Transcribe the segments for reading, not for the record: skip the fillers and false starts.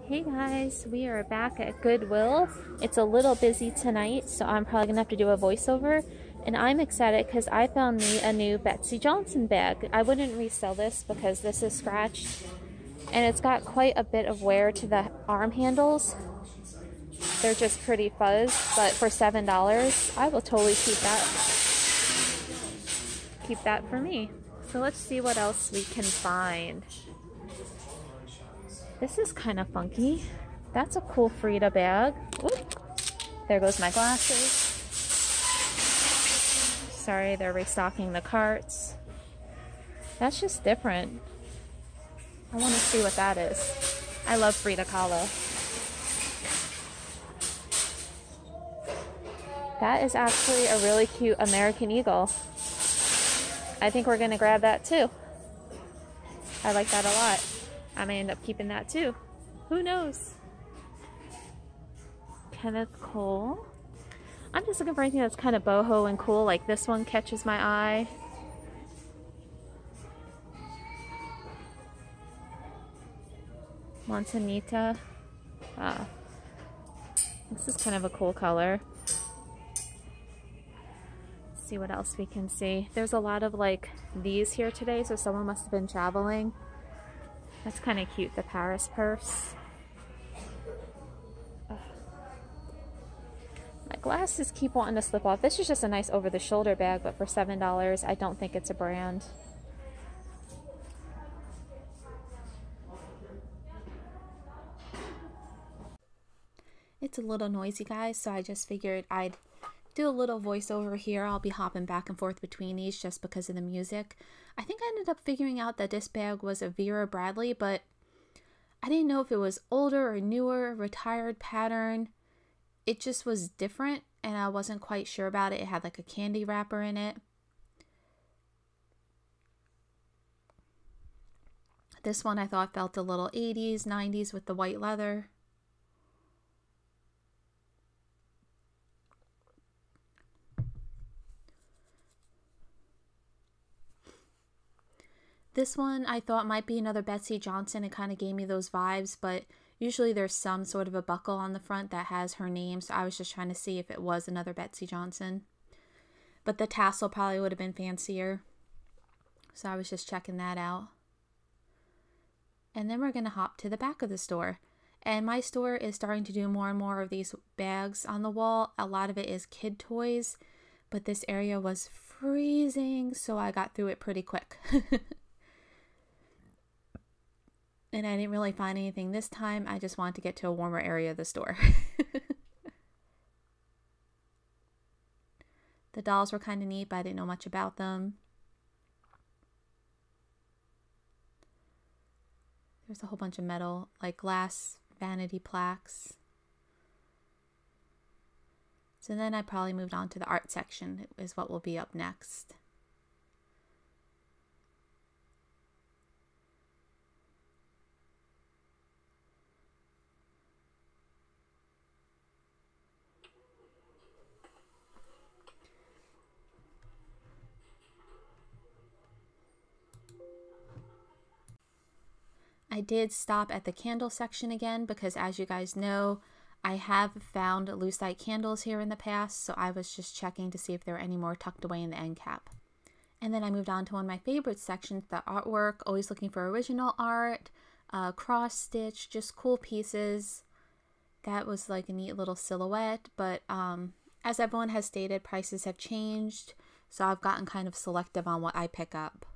Hey guys, we are back at Goodwill. It's a little busy tonight, so I'm probably gonna have to do a voiceover. And I'm excited because I found me a new Betsy Johnson bag. I wouldn't resell this because this is scratched and it's got quite a bit of wear to the arm handles. They're just pretty fuzz, but for $7, I will totally keep that. Keep that for me. So let's see what else we can find. This is kind of funky. That's a cool Frida bag. Oop. There goes my glasses. Sorry, they're restocking the carts. That's just different. I want to see what that is. I love Frida Kahlo. That is actually a really cute American Eagle. I think we're going to grab that too. I like that a lot. I may end up keeping that too. Who knows? Kenneth Cole. I'm just looking for anything that's kind of boho and cool. Like this one catches my eye. Montanita. This is kind of a cool color. Let's see what else we can see. There's a lot of like these here today, so someone must have been traveling. That's kind of cute, the Paris purse. Ugh. My glasses keep wanting to slip off. This is just a nice over-the-shoulder bag, but for $7, I don't think it's a brand. It's a little noisy, guys, so I just figured I'd do a little voiceover here. I'll be hopping back and forth between these just because of the music. I think I ended up figuring out that this bag was a Vera Bradley, but I didn't know if it was older or newer, retired pattern. It just was different and I wasn't quite sure about it. It had like a candy wrapper in it. This one I thought felt a little 80s, 90s with the white leather. This one I thought might be another Betsy Johnson. It kind of gave me those vibes, but usually there's some sort of a buckle on the front that has her name, so I was just trying to see if it was another Betsy Johnson. But the tassel probably would have been fancier, so I was just checking that out. And then we're going to hop to the back of the store. And my store is starting to do more and more of these bags on the wall. A lot of it is kid toys, but this area was freezing, so I got through it pretty quick. And I didn't really find anything this time. I just wanted to get to a warmer area of the store. The dolls were kind of neat, but I didn't know much about them. There's a whole bunch of metal, like glass vanity plaques. So then I probably moved on to the art section, is what will be up next. I did stop at the candle section again because, as you guys know, I have found lucite candles here in the past, so I was just checking to see if there were any more tucked away in the end cap. And then I moved on to one of my favorite sections, the artwork, always looking for original art, cross stitch, just cool pieces. That was like a neat little silhouette, but as everyone has stated, prices have changed, so I've gotten kind of selective on what I pick up.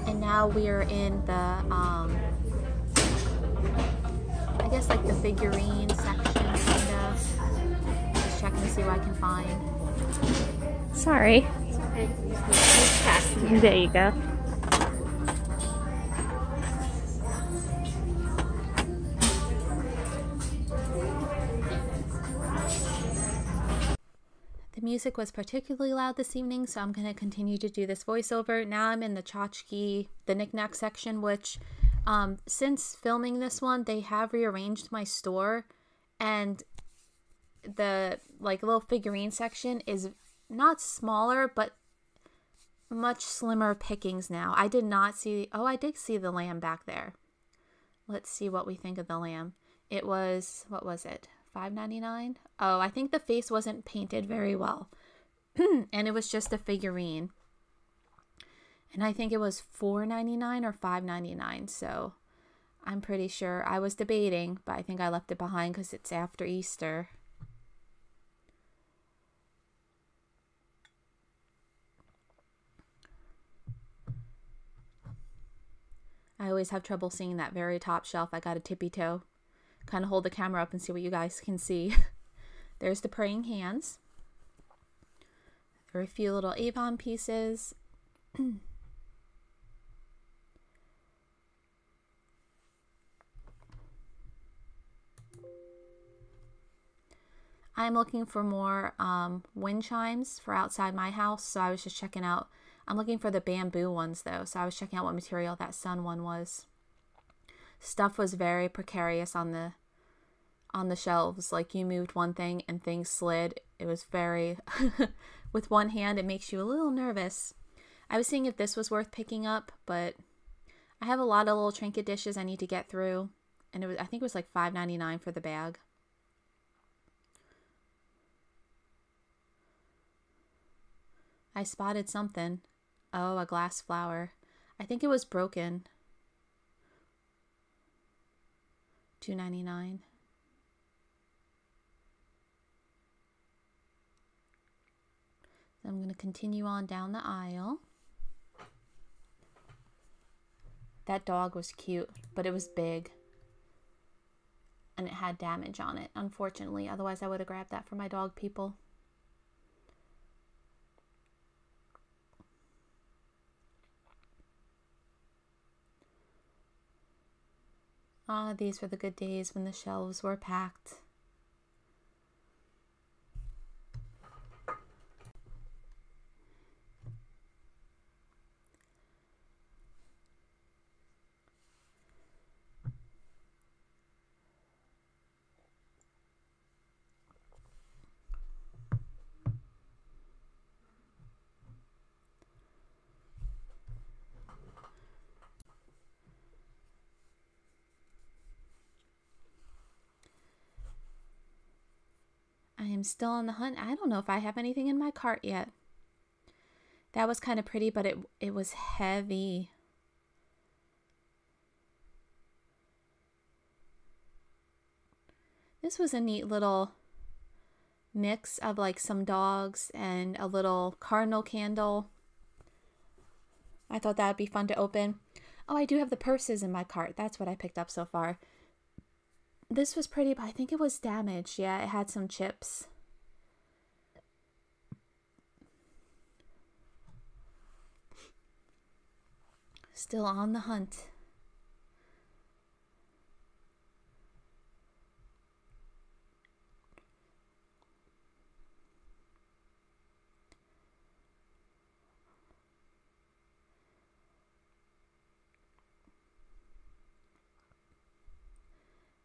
And now we are in the, I guess like the figurine section, kind of. Just checking to see what I can find. Sorry. There you go. The music was particularly loud this evening, so I'm going to continue to do this voiceover. Now I'm in the tchotchke, the knickknack section, which since filming this one, they have rearranged my store, And the like little figurine section is not smaller, but much slimmer pickings now. I did not see, oh, I did see the lamb back there. Let's see what we think of the lamb. It was, what was it? $5.99? Oh, I think the face wasn't painted very well. And it was just a figurine. And I think it was $4.99 or $5.99. So I'm pretty sure, I was debating, but I think I left it behind because it's after Easter. I always have trouble seeing that very top shelf. I got a tippy toe. Kind of hold the camera up and see what you guys can see. There's the praying hands. There are a few little Avon pieces. I'm looking for more wind chimes for outside my house, so I was just checking out. I'm looking for the bamboo ones though, so I was checking out what material that sun one was. Stuff was very precarious on the shelves. Like you moved one thing and things slid. It was very with one hand it makes you a little nervous. I was seeing if this was worth picking up, but I have a lot of little trinket dishes I need to get through, and I think it was like $5.99 for the bag. I spotted something. Oh, a glass flower. I think it was broken. $2.99. So I'm going to continue on down the aisle. That dog was cute, but it was big. And it had damage on it, unfortunately. Otherwise, I would have grabbed that for my dog people. Ah, these were the good days when the shelves were packed. I am still on the hunt. I don't know if I have anything in my cart yet. That was kind of pretty, but it was heavy. This was a neat little mix of like some dogs and a little cardinal candle. I thought that would be fun to open. Oh, I do have the purses in my cart. That's what I picked up so far. This was pretty, but I think it was damaged. Yeah, it had some chips. Still on the hunt.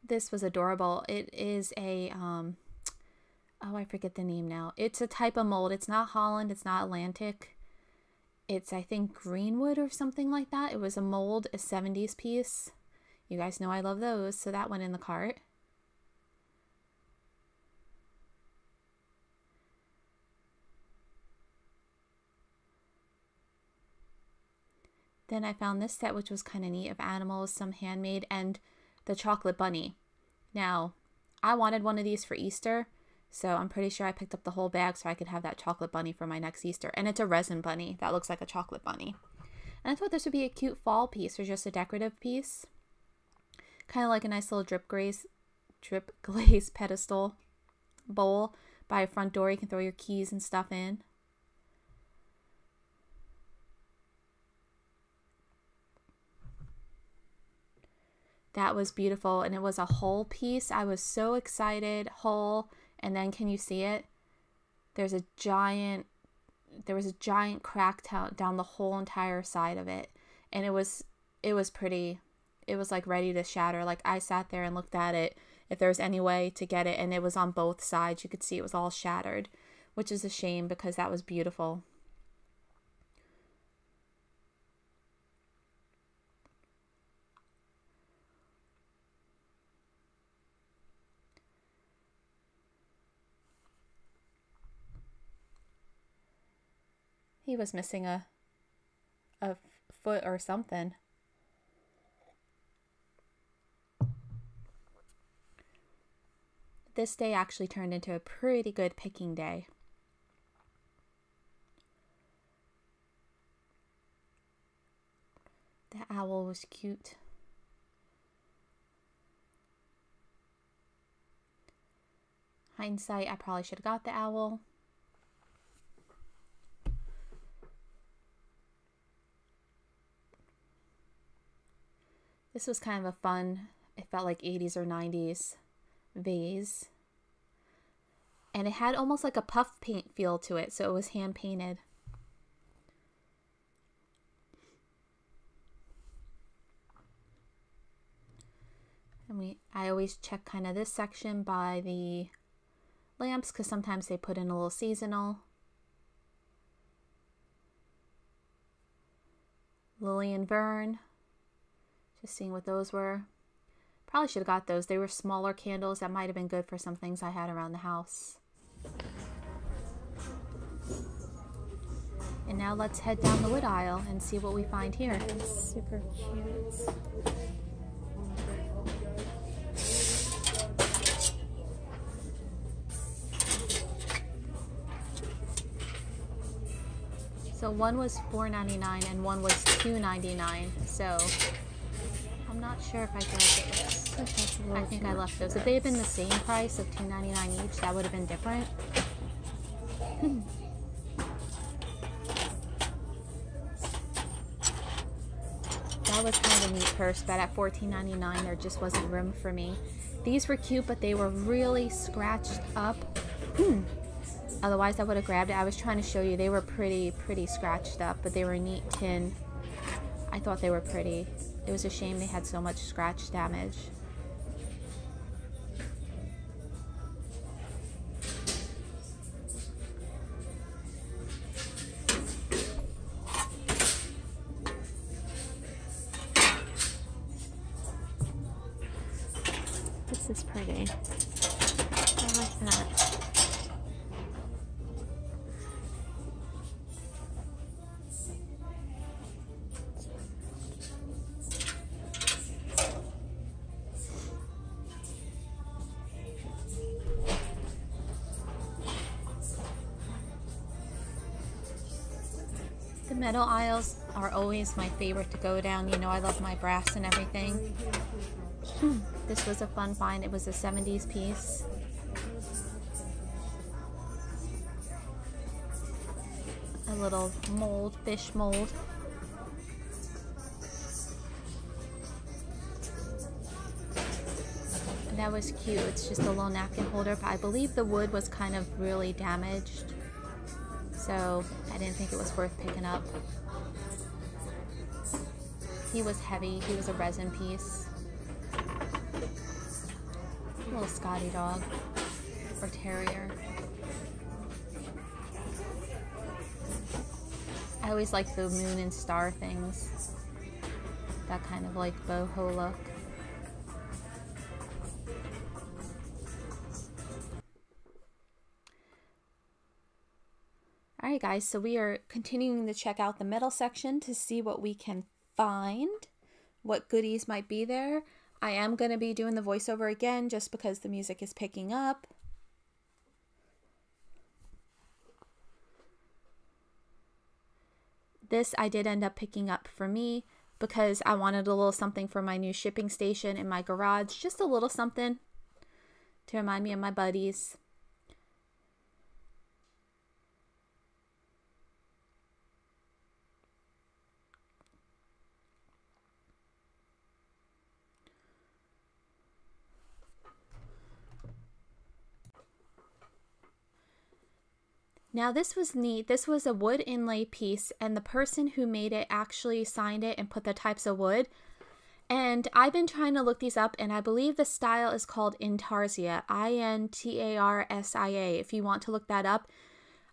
This was adorable. It is a, oh, I forget the name now. It's a type of mold. It's not Holland. It's not Atlantic. It's, I think, Greenwood or something like that. It was a mold, a 70s piece. You guys know I love those, so that went in the cart. Then I found this set, which was kind of neat, of animals, some handmade, and the chocolate bunny. Now, I wanted one of these for Easter, so I'm pretty sure I picked up the whole bag so I could have that chocolate bunny for my next Easter. And it's a resin bunny that looks like a chocolate bunny. And I thought this would be a cute fall piece or just a decorative piece. Kind of like a nice little drip glaze pedestal bowl by a front door. You can throw your keys and stuff in. That was beautiful, and it was a whole piece. I was so excited. Whole, and then can you see it? There was a giant crack down the whole entire side of it, and it was pretty. It was like ready to shatter. Like I sat there and looked at it, if there's any way to get it, and it was on both sides. You could see it was all shattered, which is a shame because that was beautiful. He was missing a foot or something. This day actually turned into a pretty good picking day. The owl was cute. Hindsight, I probably should have got the owl. This was kind of a fun, it felt like 80s or 90s vase. And it had almost like a puff paint feel to it, so it was hand painted. And I always check kind of this section by the lamps because sometimes they put in a little seasonal. Lily and Vern. Just seeing what those were. Probably should have got those. They were smaller candles. That might have been good for some things I had around the house. And now let's head down the wood aisle and see what we find here. It's super cute. So one was $4.99 and one was $2.99. So I'm not sure if I grabbed those. I think I left those. If they had been the same price of $2.99 each, that would have been different. That was kind of a neat purse, but at $14.99 there just wasn't room for me. These were cute, but they were really scratched up. Otherwise I would have grabbed it. I was trying to show you they were pretty scratched up, but they were neat tin. I thought they were pretty. It was a shame they had so much scratch damage. This is pretty. I like that. The metal aisles are always my favorite to go down. You know, I love my brass and everything. This was a fun find. It was a 70s piece. A little mold, fish mold. And that was cute. It's just a little napkin holder, but I believe the wood was kind of really damaged. So I didn't think it was worth picking up. He was heavy. He was a resin piece. A little Scotty dog or terrier. I always like the moon and star things. That kind of like boho look. Alright guys, so we are continuing to check out the metal section to see what we can find, what goodies might be there. I am going to be doing the voiceover again just because the music is picking up. This I did end up picking up for me because I wanted a little something for my new shipping station in my garage. Just a little something to remind me of my buddies. Now this was neat. This was a wood inlay piece and the person who made it actually signed it and put the types of wood. And I've been trying to look these up, and I believe the style is called Intarsia, Intarsia, if you want to look that up.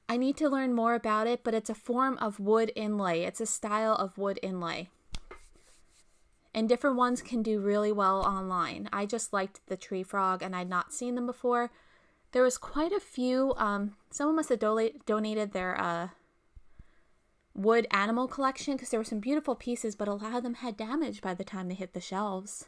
I need to learn more about it, but it's a form of wood inlay. It's a style of wood inlay. And different ones can do really well online. I just liked the tree frog, and I'd not seen them before. There was quite a few. Someone must have donated their wood animal collection, because there were some beautiful pieces, but a lot of them had damage by the time they hit the shelves.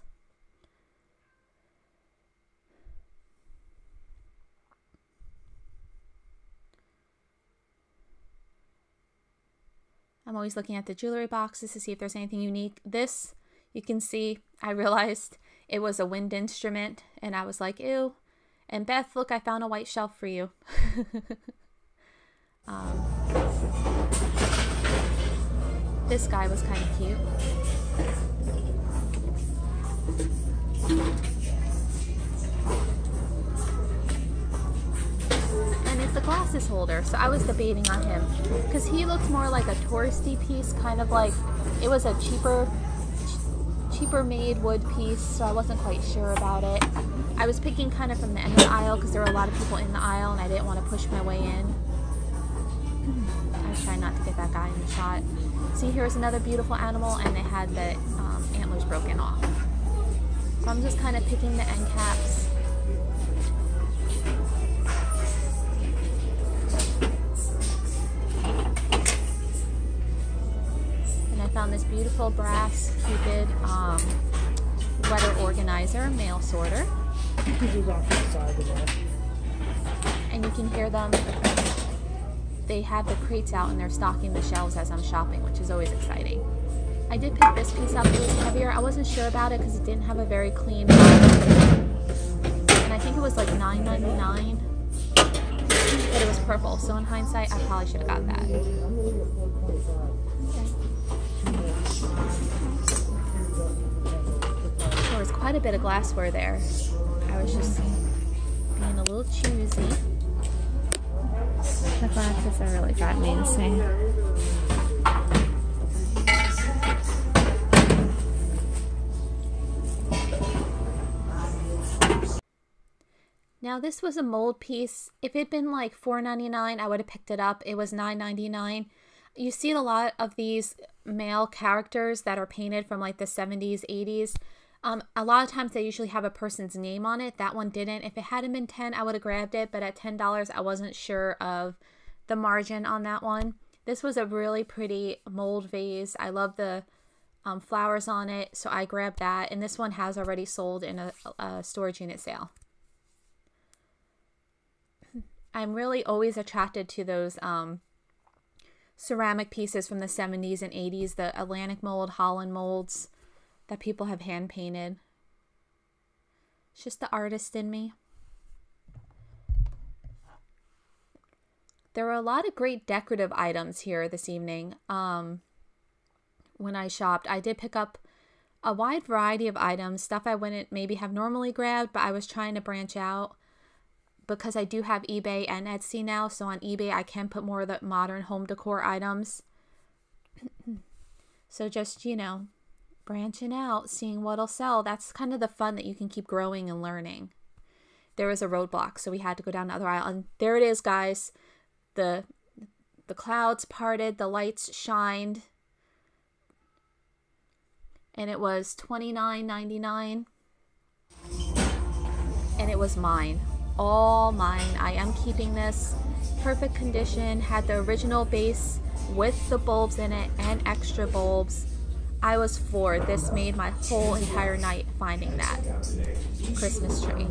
I'm always looking at the jewelry boxes to see if there's anything unique. This, you can see, I realized it was a wind instrument, and I was like, ew. And Beth, look, I found a white shelf for you. This guy was kind of cute. And it's a glasses holder, so I was debating on him, because he looked more like a touristy piece, kind of like it was a cheaper made wood piece, so I wasn't quite sure about it. I was picking kind of from the end of the aisle, because there were a lot of people in the aisle, and I didn't want to push my way in. I was trying not to get that guy in the shot. See, here's another beautiful animal, and it had the antlers broken off. So I'm just kind of picking the end caps. And I found this beautiful brass Cupid letter organizer, mail sorter. And you can hear them. They have the crates out and they're stocking the shelves as I'm shopping, which is always exciting. I did pick this piece up. It was heavier. I wasn't sure about it because it didn't have a very clean bottom. And I think it was like $9.99. But it was purple. So in hindsight, I probably should have got that. There was quite a bit of glassware there. I was just being a little choosy. The glasses are really driving me insane. Now this was a mold piece. If it had been like $4.99, I would have picked it up. It was $9.99. You see a lot of these male characters that are painted from like the 70s, 80s. A lot of times they usually have a person's name on it. That one didn't. If it hadn't been 10, I would have grabbed it, but at $10, I wasn't sure of the margin on that one. This was a really pretty mold vase. I love the flowers on it, so I grabbed that. And this one has already sold in a storage unit sale. I'm really always attracted to those ceramic pieces from the 70s and 80s, the Atlantic mold, Holland molds that people have hand painted. It's just the artist in me. There were a lot of great decorative items here this evening. When I shopped, I did pick up a wide variety of items, stuff I wouldn't maybe have normally grabbed, but I was trying to branch out because I do have eBay and Etsy now. So on eBay, I can put more of the modern home decor items. So just, you know, branching out, seeing what'll sell. That's kind of the fun that you can keep growing and learning. There was a roadblock, so we had to go down the other aisle. And there it is, guys. The clouds parted, the lights shined, and it was $29.99, and it was mine, all mine. I am keeping this. Perfect condition, had the original base with the bulbs in it and extra bulbs. I was floored. This made my whole entire night finding that Christmas tree.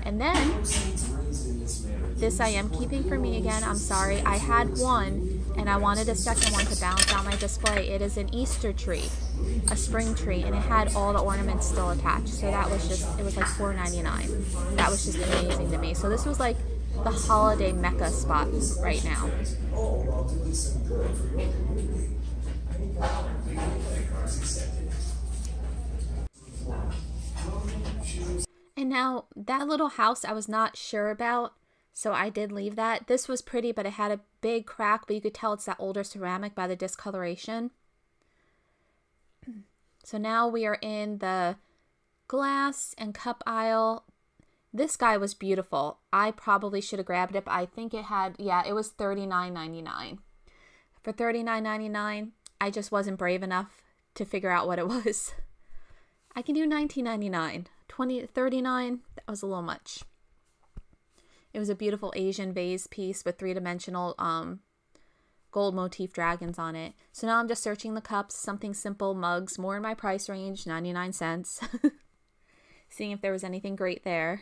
And then this I am keeping for me again. I'm sorry. I had one and I wanted a second one to balance out my display. It is an Easter tree, a spring tree, and it had all the ornaments still attached. So that was just, it was like $4.99. That was just amazing to me. So this was like the holiday mecca spot right now. And now that little house I was not sure about, so I did leave that. This was pretty, but it had a big crack, but you could tell it's that older ceramic by the discoloration. So now we are in the glass and cup aisle. This guy was beautiful. I probably should have grabbed it, but I think it had, yeah, it was $39.99. For $39.99, I just wasn't brave enough to figure out what it was. I can do $19.99. $39, that was a little much. It was a beautiful Asian vase piece with three-dimensional gold motif dragons on it. So now I'm just searching the cups, something simple, mugs, more in my price range, 99 cents. Seeing if there was anything great there.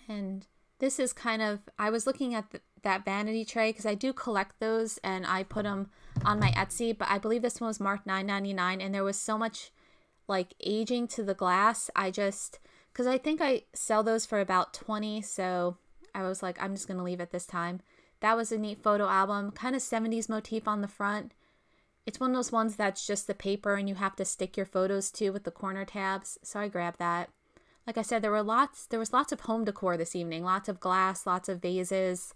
And this is kind of, I was looking at that vanity tray because I do collect those and I put them on my Etsy, but I believe this one was marked $9.99 and there was so much like aging to the glass. Because I think I sell those for about $20, so I was like, I'm just going to leave it this time. That was a neat photo album, kind of 70s motif on the front. It's one of those ones that's just the paper and you have to stick your photos to with the corner tabs, so I grabbed that. Like I said, there was lots of home decor this evening, lots of glass, lots of vases.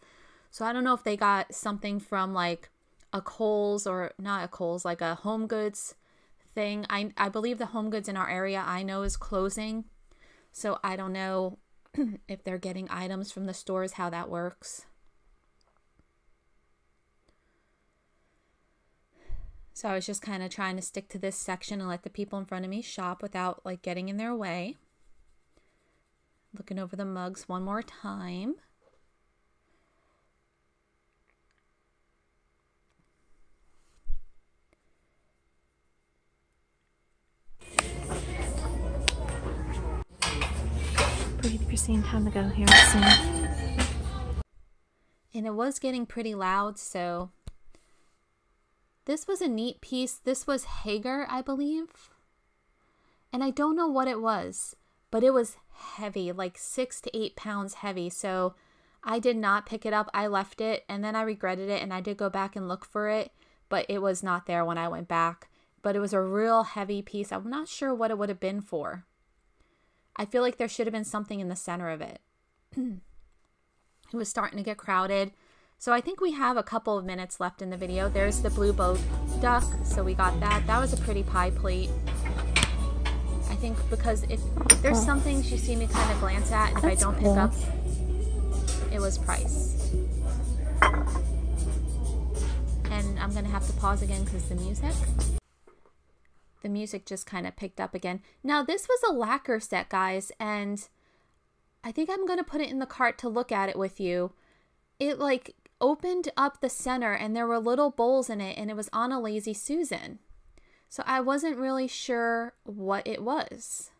So I don't know if they got something from like a Kohl's or not a Kohl's, like a Home Goods thing. I believe the Home Goods in our area I know is closing. So I don't know if they're getting items from the stores, how that works. So I was just kind of trying to stick to this section and let the people in front of me shop without like getting in their way. Looking over the mugs one more time. Breathe, Christine. Time to go here soon. And it was getting pretty loud, so this was a neat piece. This was Hager, I believe. And I don't know what it was, but it was heavy, like 6 to 8 pounds heavy. So I did not pick it up. I left it and then I regretted it and I did go back and look for it, but it was not there when I went back. But it was a real heavy piece. I'm not sure what it would have been for. I feel like there should have been something in the center of it. It was starting to get crowded. So I think we have a couple of minutes left in the video. There's the blue boat duck. So we got that. That was a pretty pie plate. I think because if there's some things you see me kind of glance at, and if I don't pick up, it was price. And I'm going to have to pause again because the music just kind of picked up again. Now this was a lacquer set, guys, and I think I'm going to put it in the cart to look at it with you. It like opened up the center and there were little bowls in it and it was on a Lazy Susan. So I wasn't really sure what it was.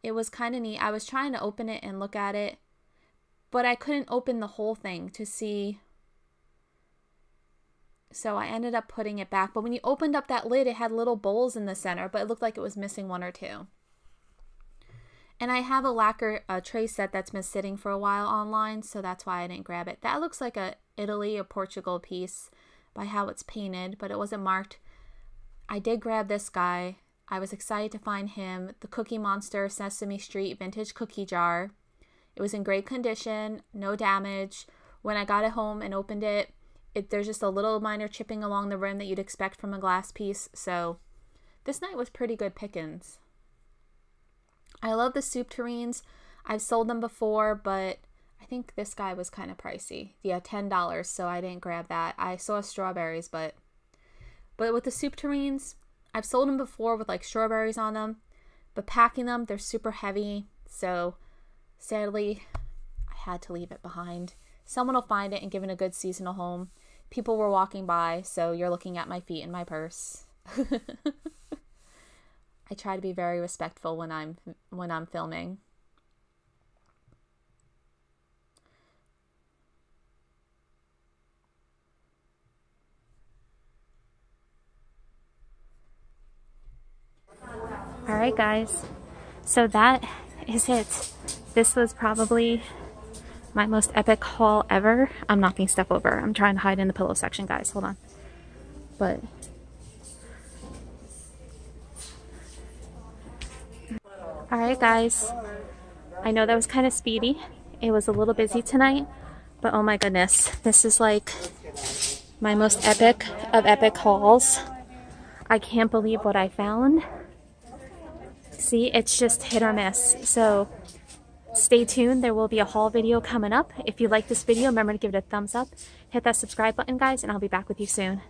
It was kind of neat. I was trying to open it and look at it, but I couldn't open the whole thing to see. So I ended up putting it back. But when you opened up that lid, it had little bowls in the center, but it looked like it was missing one or two. And I have a lacquer tray set that's been sitting for a while online, so that's why I didn't grab it. That looks like a Italy or Portugal piece by how it's painted, but it wasn't marked. I did grab this guy. I was excited to find him. The Cookie Monster Sesame Street Vintage Cookie Jar. It was in great condition, no damage. When I got it home and opened it, there's just a little minor chipping along the rim that you'd expect from a glass piece. So this night was pretty good pickings. I love the soup tureens. I've sold them before, but I think this guy was kind of pricey. Yeah, $10, so I didn't grab that. I saw strawberries, but with the soup tureens, I've sold them before with like strawberries on them, but packing them, they're super heavy. So sadly, I had to leave it behind. Someone will find it and give it a good seasonal home. People were walking by, so you're looking at my feet and my purse. I try to be very respectful when I'm filming. All right, guys. So that is it. This was probably my most epic haul ever. I'm knocking stuff over. I'm trying to hide in the pillow section, guys. Hold on. But all right, guys. I know that was kind of speedy. It was a little busy tonight, but oh my goodness, this is like my most epic of epic hauls. I can't believe what I found. See, it's just hit or miss. So stay tuned. There will be a haul video coming up. If you like this video, remember to give it a thumbs up. Hit that subscribe button, guys, and I'll be back with you soon.